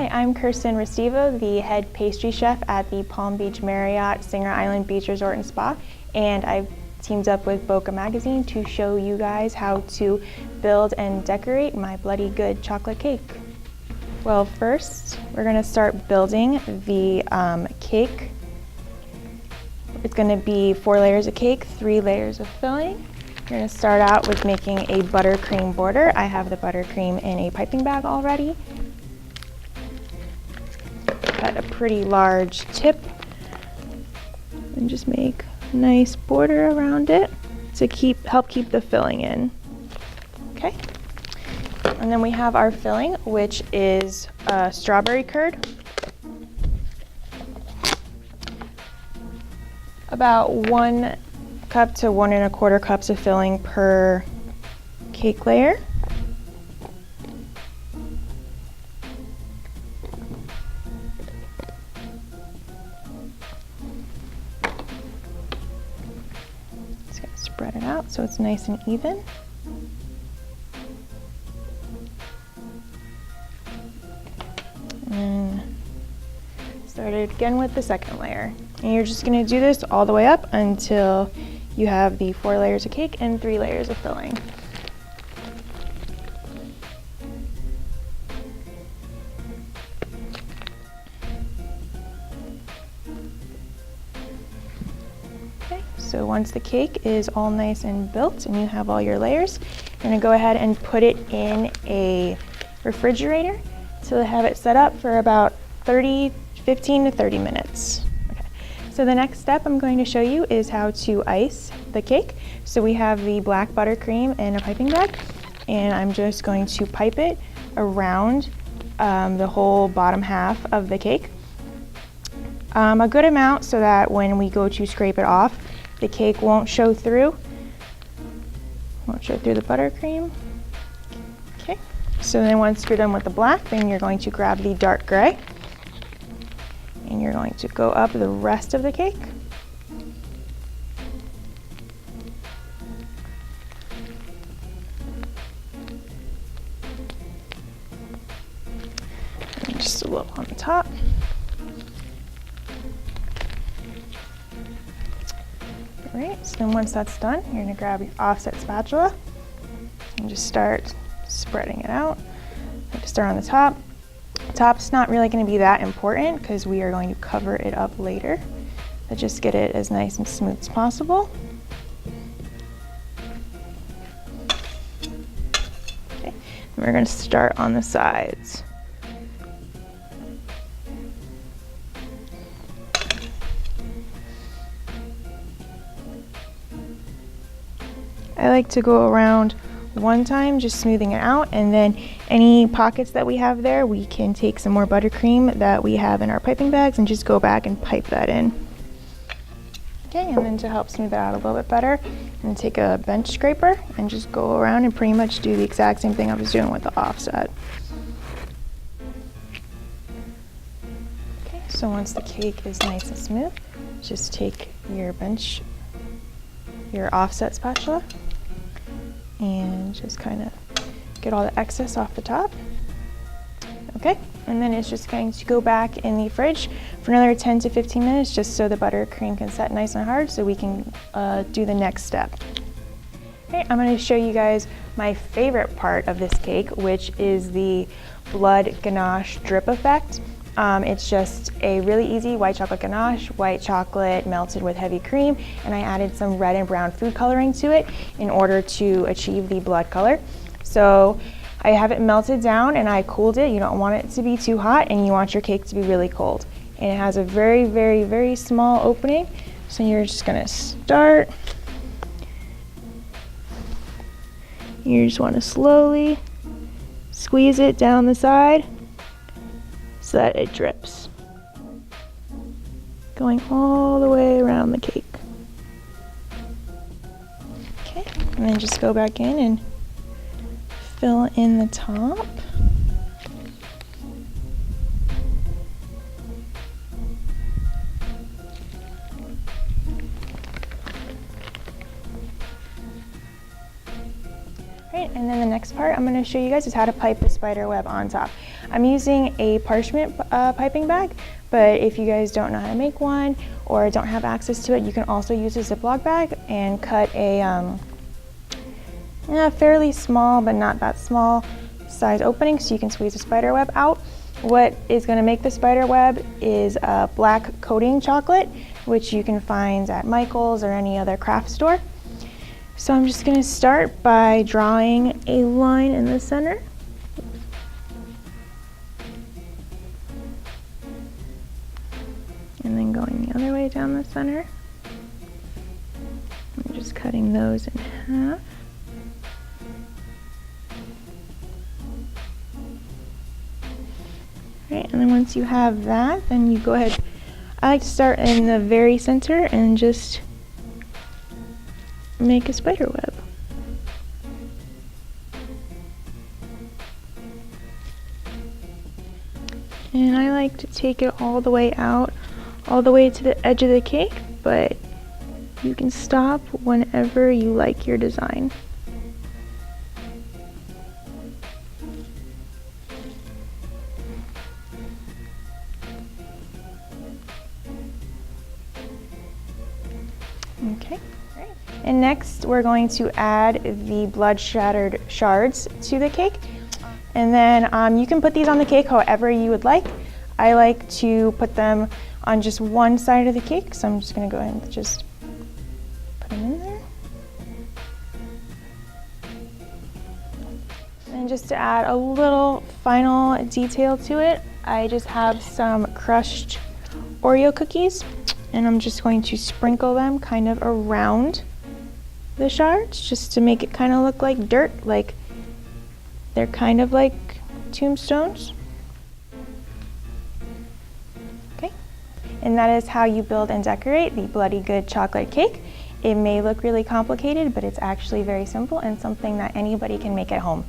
Hi, I'm Kursten Restivo, the head pastry chef at the Palm Beach Marriott Singer Island Beach Resort and Spa, and I've teamed up with Boca Magazine to show you guys how to build and decorate my bloody good chocolate cake. Well, first we're going to start building the cake. It's going to be 4 layers of cake, 3 layers of filling. You're going to start out with making a buttercream border. I have the buttercream in a piping bag already. Cut a pretty large tip and just make a nice border around it to help keep the filling in. Okay. And then we have our filling, which is strawberry curd. About 1 cup to 1 1/4 cups of filling per cake layer. Just gonna spread it out so it's nice and even. And start it again with the second layer. And you're just going to do this all the way up until you have the 4 layers of cake and 3 layers of filling. Okay, so once the cake is all nice and built and you have all your layers, you're going to go ahead and put it in a refrigerator to have it set up for about 15 to 30 minutes. Okay. So the next step I'm going to show you is how to ice the cake. So we have the black buttercream in a piping bag, and I'm just going to pipe it around the whole bottom half of the cake. A good amount so that when we go to scrape it off, the cake won't show through the buttercream. Okay. So then once you're done with the black, then you're going to grab the dark gray and you're going to go up the rest of the cake. And just a little on the top. All right, so then once that's done, you're gonna grab your offset spatula and just start spreading it out. Like start on the top. Top's not really going to be that important because we are going to cover it up later. But just get it as nice and smooth as possible. Okay, and we're going to start on the sides. I like to go around one time, just smoothing it out, and then any pockets that we have there, we can take some more buttercream that we have in our piping bags and just go back and pipe that in. Okay, and then to help smooth it out a little bit better, I'm going to take a bench scraper and just go around and pretty much do the exact same thing I was doing with the offset. Okay, so once the cake is nice and smooth, just take your offset spatula and just kind of get all the excess off the top. Okay, and then it's just going to go back in the fridge for another 10 to 15 minutes just so the buttercream can set nice and hard so we can do the next step. Okay, I'm going to show you guys my favorite part of this cake, which is the blood ganache drip effect. It's just a really easy white chocolate ganache, white chocolate melted with heavy cream, and I added some red and brown food coloring to it in order to achieve the blood color. So I have it melted down and I cooled it. You don't want it to be too hot and you want your cake to be really cold. And it has a very, very, very small opening. So you're just gonna start. You just want to slowly squeeze it down the side so that it drips, going all the way around the cake. Okay, and then just go back in and fill in the top. Right, and then the next part I'm going to show you guys is how to pipe the spider web on top. I'm using a parchment piping bag, but if you guys don't know how to make one or don't have access to it, you can also use a Ziploc bag and cut a fairly small, but not that small size opening so you can squeeze the spider web out. What is going to make the spider web is a black coating chocolate, which you can find at Michael's or any other craft store. So I'm just going to start by drawing a line in the center. And then going the other way down the center. I'm just cutting those in half. Right, and then once you have that, then you go ahead. I like to start in the very center and just make a spider web. And I like to take it all the way out, all the way to the edge of the cake, but you can stop whenever you like your design. Okay. And next we're going to add the blood shattered shards to the cake. And then you can put these on the cake however you would like. I like to put them on just one side of the cake, so I'm just going to go ahead and just put them in there. And just to add a little final detail to it, I just have some crushed Oreo cookies, and I'm just going to sprinkle them kind of around the shards just to make it kind of look like dirt, like they're kind of like tombstones. Okay, and that is how you build and decorate the Bloody Good chocolate cake. It may look really complicated, but it's actually very simple and something that anybody can make at home.